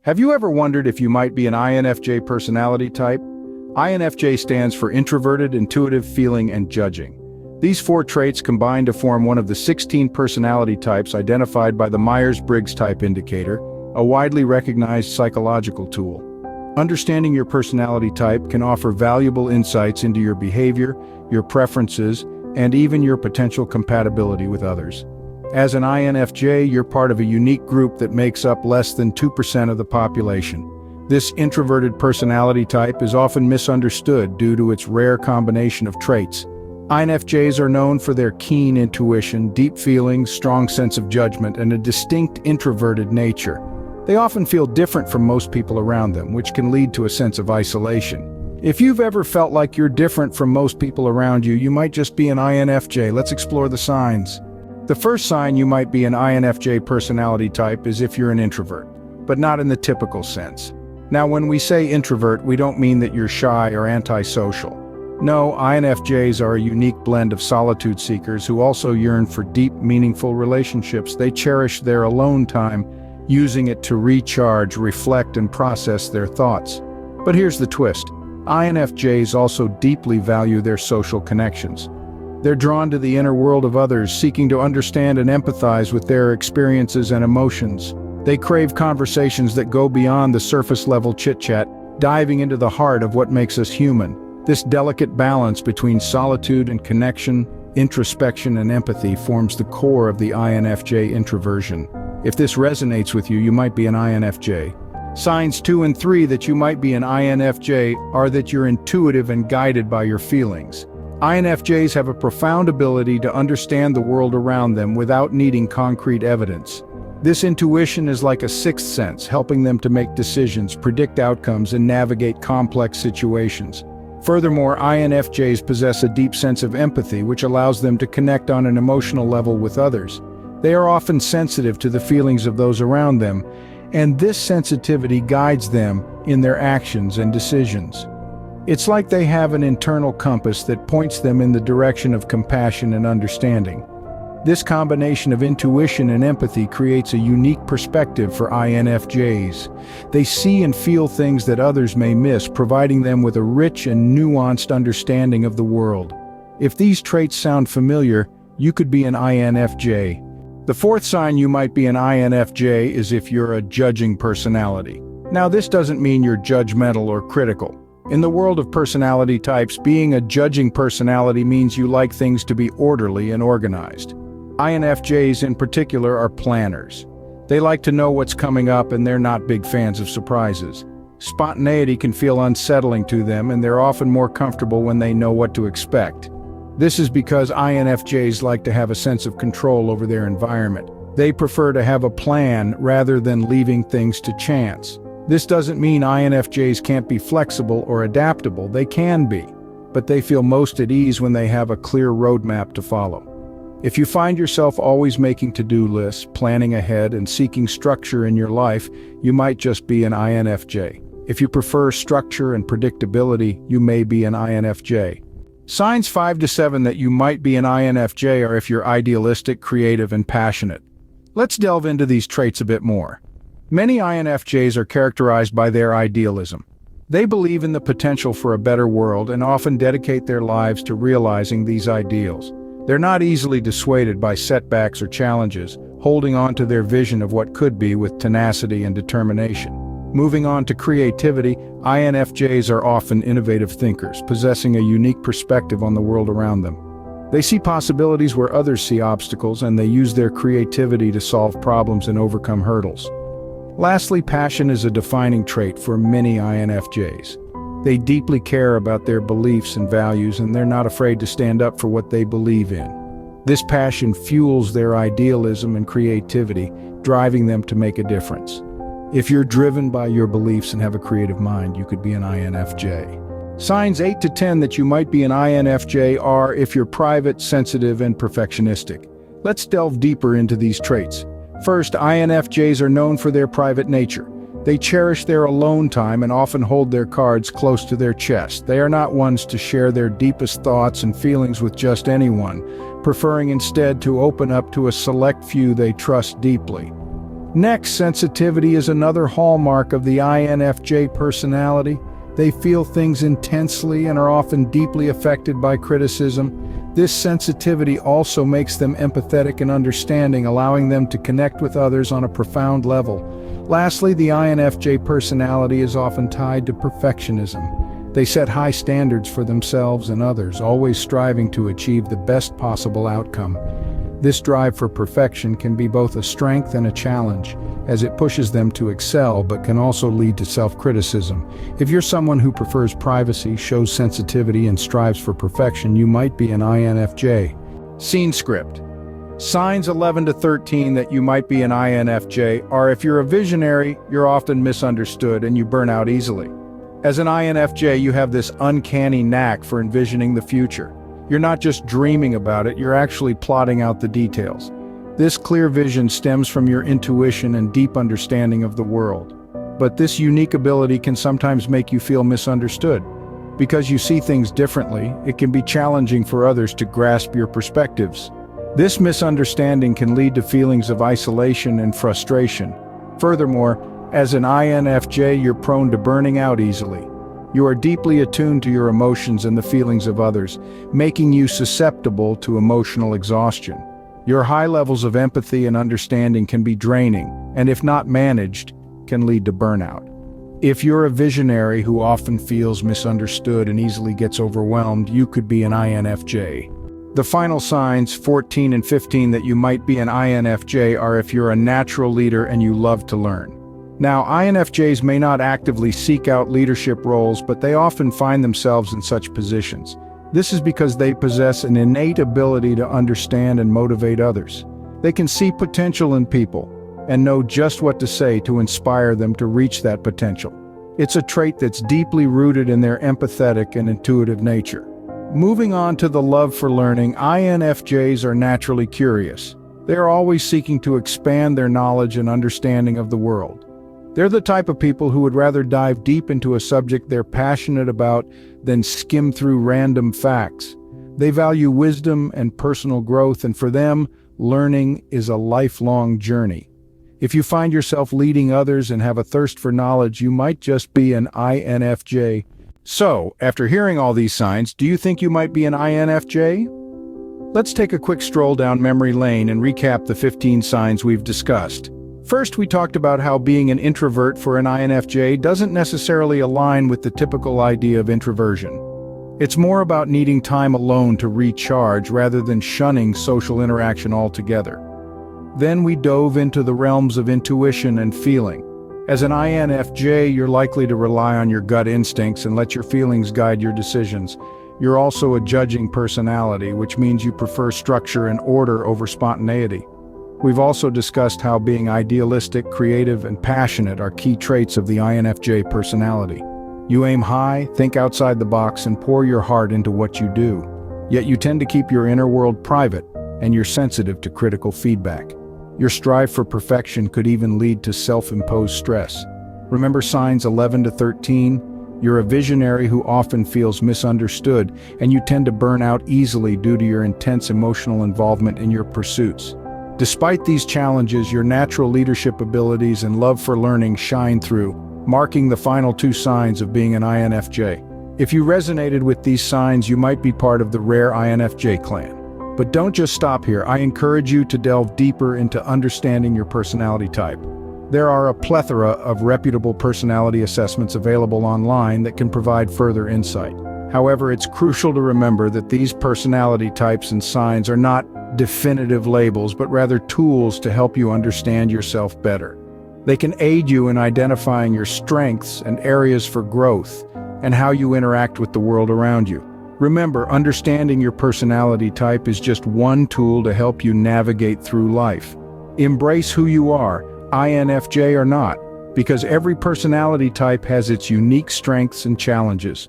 Have you ever wondered if you might be an INFJ personality type? INFJ stands for introverted, intuitive, feeling, and judging. These 4 traits combine to form one of the 16 personality types identified by the Myers-Briggs type indicator, a widely recognized psychological tool. Understanding your personality type can offer valuable insights into your behavior, your preferences, and even your potential compatibility with others. As an INFJ, you're part of a unique group that makes up less than 2% of the population. This introverted personality type is often misunderstood due to its rare combination of traits. INFJs are known for their keen intuition, deep feelings, strong sense of judgment, and a distinct introverted nature. They often feel different from most people around them, which can lead to a sense of isolation. If you've ever felt like you're different from most people around you, you might just be an INFJ. Let's explore the signs. The first sign you might be an INFJ personality type is if you're an introvert, but not in the typical sense. Now, when we say introvert, we don't mean that you're shy or antisocial. No, INFJs are a unique blend of solitude seekers who also yearn for deep, meaningful relationships. They cherish their alone time, using it to recharge, reflect, and process their thoughts. But here's the twist. INFJs also deeply value their social connections. They're drawn to the inner world of others, seeking to understand and empathize with their experiences and emotions. They crave conversations that go beyond the surface-level chit-chat, diving into the heart of what makes us human. This delicate balance between solitude and connection, introspection and empathy forms the core of the INFJ introversion. If this resonates with you, you might be an INFJ. Signs 2 and 3 that you might be an INFJ are that you're intuitive and guided by your feelings. INFJs have a profound ability to understand the world around them without needing concrete evidence. This intuition is like a sixth sense, helping them to make decisions, predict outcomes, and navigate complex situations. Furthermore, INFJs possess a deep sense of empathy, which allows them to connect on an emotional level with others. They are often sensitive to the feelings of those around them, and this sensitivity guides them in their actions and decisions. It's like they have an internal compass that points them in the direction of compassion and understanding. This combination of intuition and empathy creates a unique perspective for INFJs. They see and feel things that others may miss, providing them with a rich and nuanced understanding of the world. If these traits sound familiar, you could be an INFJ. The fourth sign you might be an INFJ is if you're a judging personality. Now, this doesn't mean you're judgmental or critical. In the world of personality types, being a judging personality means you like things to be orderly and organized. INFJs in particular are planners. They like to know what's coming up, and they're not big fans of surprises. Spontaneity can feel unsettling to them, and they're often more comfortable when they know what to expect. This is because INFJs like to have a sense of control over their environment. They prefer to have a plan rather than leaving things to chance. This doesn't mean INFJs can't be flexible or adaptable. They can be, but they feel most at ease when they have a clear roadmap to follow. If you find yourself always making to-do lists, planning ahead, and seeking structure in your life, you might just be an INFJ. If you prefer structure and predictability, you may be an INFJ. Signs 5 to 7 that you might be an INFJ are if you're idealistic, creative, and passionate. Let's delve into these traits a bit more. Many INFJs are characterized by their idealism. They believe in the potential for a better world and often dedicate their lives to realizing these ideals. They're not easily dissuaded by setbacks or challenges, holding on to their vision of what could be with tenacity and determination. Moving on to creativity, INFJs are often innovative thinkers, possessing a unique perspective on the world around them. They see possibilities where others see obstacles, and they use their creativity to solve problems and overcome hurdles. Lastly, passion is a defining trait for many INFJs. They deeply care about their beliefs and values, and they're not afraid to stand up for what they believe in. This passion fuels their idealism and creativity, driving them to make a difference. If you're driven by your beliefs and have a creative mind, you could be an INFJ. Signs 8 to 10 that you might be an INFJ are if you're private, sensitive, and perfectionistic. Let's delve deeper into these traits. First, INFJs are known for their private nature. They cherish their alone time and often hold their cards close to their chest. They are not ones to share their deepest thoughts and feelings with just anyone, preferring instead to open up to a select few they trust deeply. Next, sensitivity is another hallmark of the INFJ personality. They feel things intensely and are often deeply affected by criticism. This sensitivity also makes them empathetic and understanding, allowing them to connect with others on a profound level. Lastly, the INFJ personality is often tied to perfectionism. They set high standards for themselves and others, always striving to achieve the best possible outcome. This drive for perfection can be both a strength and a challenge, as it pushes them to excel but can also lead to self-criticism. If you're someone who prefers privacy, shows sensitivity, and strives for perfection, you might be an INFJ. Scene script. Signs 11 to 13 that you might be an INFJ are: if you're a visionary, you're often misunderstood and you burn out easily. As an INFJ, you have this uncanny knack for envisioning the future. You're not just dreaming about it, you're actually plotting out the details. This clear vision stems from your intuition and deep understanding of the world. But this unique ability can sometimes make you feel misunderstood. Because you see things differently, it can be challenging for others to grasp your perspectives. This misunderstanding can lead to feelings of isolation and frustration. Furthermore, as an INFJ, you're prone to burning out easily. You are deeply attuned to your emotions and the feelings of others, making you susceptible to emotional exhaustion. Your high levels of empathy and understanding can be draining, and if not managed, can lead to burnout. If you're a visionary who often feels misunderstood and easily gets overwhelmed, you could be an INFJ. The final signs, 14 and 15, that you might be an INFJ are: if you're a natural leader and you love to learn. Now, INFJs may not actively seek out leadership roles, but they often find themselves in such positions. This is because they possess an innate ability to understand and motivate others. They can see potential in people and know just what to say to inspire them to reach that potential. It's a trait that's deeply rooted in their empathetic and intuitive nature. Moving on to the love for learning, INFJs are naturally curious. They are always seeking to expand their knowledge and understanding of the world. They're the type of people who would rather dive deep into a subject they're passionate about than skim through random facts. They value wisdom and personal growth, and for them, learning is a lifelong journey. If you find yourself leading others and have a thirst for knowledge, you might just be an INFJ. So, after hearing all these signs, do you think you might be an INFJ? Let's take a quick stroll down memory lane and recap the 15 signs we've discussed. First, we talked about how being an introvert for an INFJ doesn't necessarily align with the typical idea of introversion. It's more about needing time alone to recharge rather than shunning social interaction altogether. Then we dove into the realms of intuition and feeling. As an INFJ, you're likely to rely on your gut instincts and let your feelings guide your decisions. You're also a judging personality, which means you prefer structure and order over spontaneity. We've also discussed how being idealistic, creative, and passionate are key traits of the INFJ personality. You aim high, think outside the box, and pour your heart into what you do. Yet you tend to keep your inner world private, and you're sensitive to critical feedback. Your strive for perfection could even lead to self-imposed stress. Remember signs 11 to 13? You're a visionary who often feels misunderstood, and you tend to burn out easily due to your intense emotional involvement in your pursuits. Despite these challenges, your natural leadership abilities and love for learning shine through, marking the final 2 signs of being an INFJ. If you resonated with these signs, you might be part of the rare INFJ clan. But don't just stop here. I encourage you to delve deeper into understanding your personality type. There are a plethora of reputable personality assessments available online that can provide further insight. However, it's crucial to remember that these personality types and signs are not definitive labels, but rather tools to help you understand yourself better. They can aid you in identifying your strengths and areas for growth, and how you interact with the world around you. Remember, understanding your personality type is just one tool to help you navigate through life. Embrace who you are, INFJ or not, because every personality type has its unique strengths and challenges.